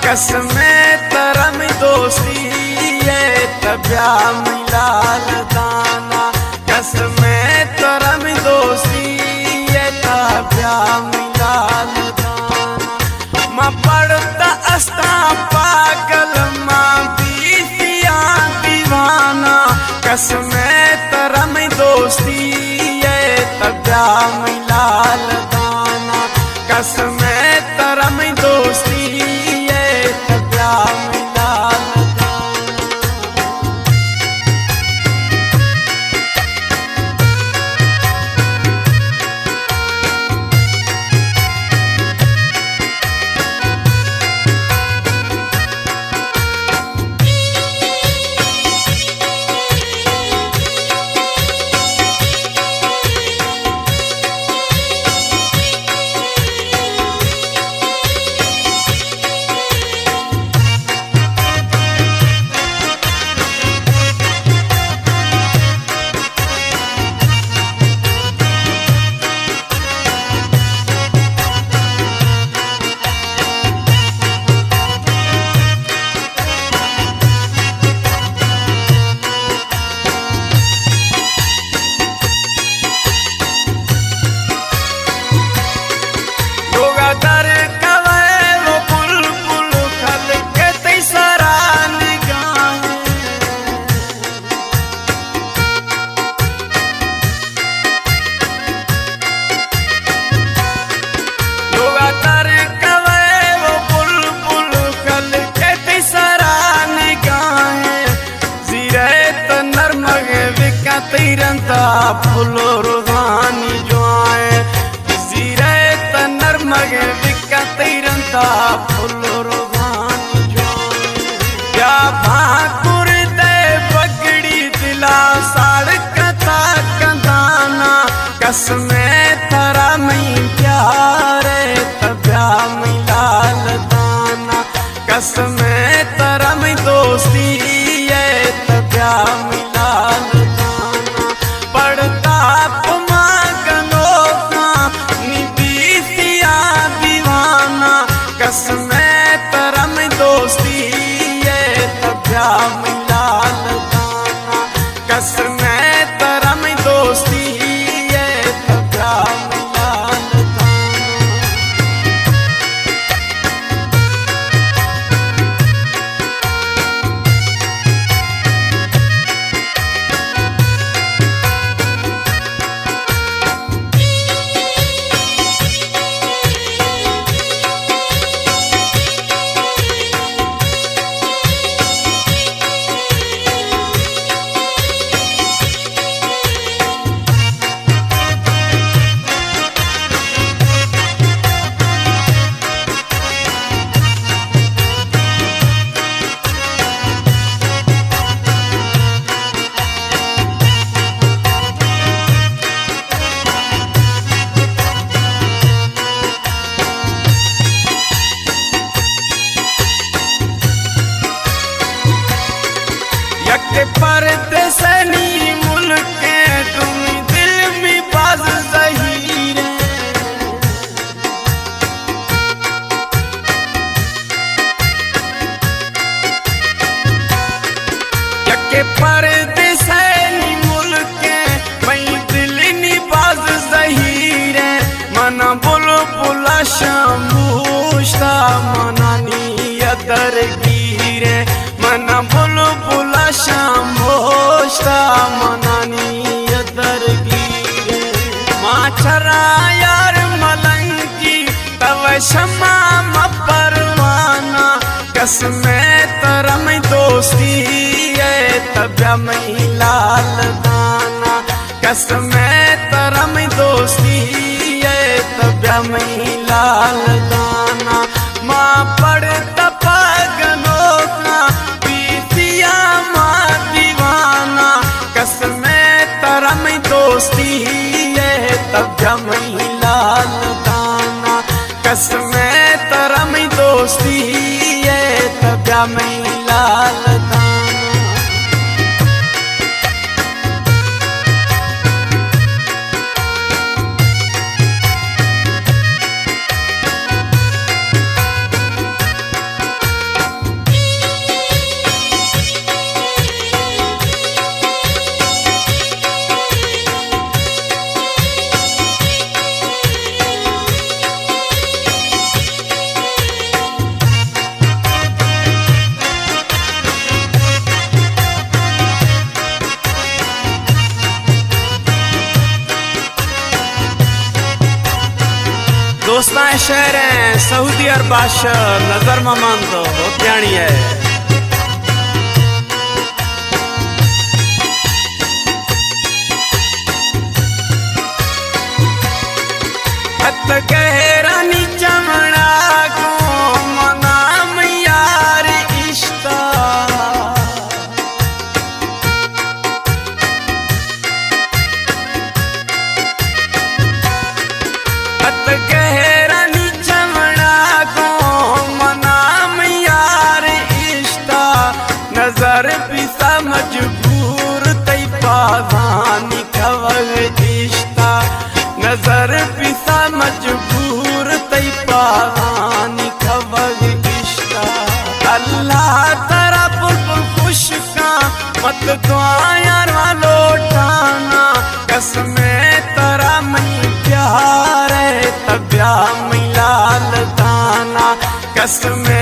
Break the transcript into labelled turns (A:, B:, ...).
A: कसमें तरम दोस्ती ये तब्या मिलाल दाना। कसमें तरम दोस्ती ये तब्या मिलाल दाना। माँ पढ़ता अस्ता पागल माँ बीतिया दीवाना। कसमें तरम दोस्ती ये तब्या मिलाल दाना। कसमें तरम दोस्ती ये तब्या मिलाल दाना। दर कवे वो बुलबुल खल के तैसरा निगाहें। लोगा दर कवे वो बुलबुल खल के तैसरा निगाहें। जीरे त नरमगे विका तिरंता फुलो रुहानी जुआए। जीरे त नरमगे विका तिरंता फुलो रुहानी जुआए। या भाकुर दे पगड़ी दिला साड़कता कंदाना। कसमें तरा मई प्यारे तब्या मिलाल दाना। कसमें तरा मई दोस्ती ये तब्या मिलाल दाना। पढ़ता पुमा गनोका निबीतिया दीवाना। कसमें तरम दोस्ती ये तब्या मिलाल दाना। कसमें तरम दोस्ती ये तब्या मिलाल दाना। यके परदेसनी मुल्क तुम दिल में बाज ज़हीरे। यके परदेसनी मुल्क मई दिल नी बाज ज़हीरे। मना बुलबुला शमूशा मना नियतर गिरे। मना बुलबुला शमूशा मना नियतर गिरे। माछरा यार मलंगी तव शमा परवाना। कसमें तरम दोस्ती ये तब्या मिलाल दाना। कसमें तरम दोस्ती ये तब्या मिलाल दाना। माँ पढ़ता पागनोका बीतिया माँ दीवाना। कसमें तरम दोस्ती ये तब्या मिलाल दाना। कसमें तरम दोस्ती ये तब्या मिलाल दाना। दोस्तां शहर है सऊदी अरबाश नजर ममान तो होत्याणी है हत गहरानी चमड़ा को मनाम यार इश्ता हत गहरानी चमड़ा को मनाम यार इश्ता नजर पिसा मजबूर तई पावानी खवग इश्ता नजर पिसा मजबूर तई पावानी खवग इश्ता अल्लाह तरा बुलबुल खुश का मत दुआ यार वालो ठाना कसमे तरा मई प्यार है तब्या मई लाल दाना कसमे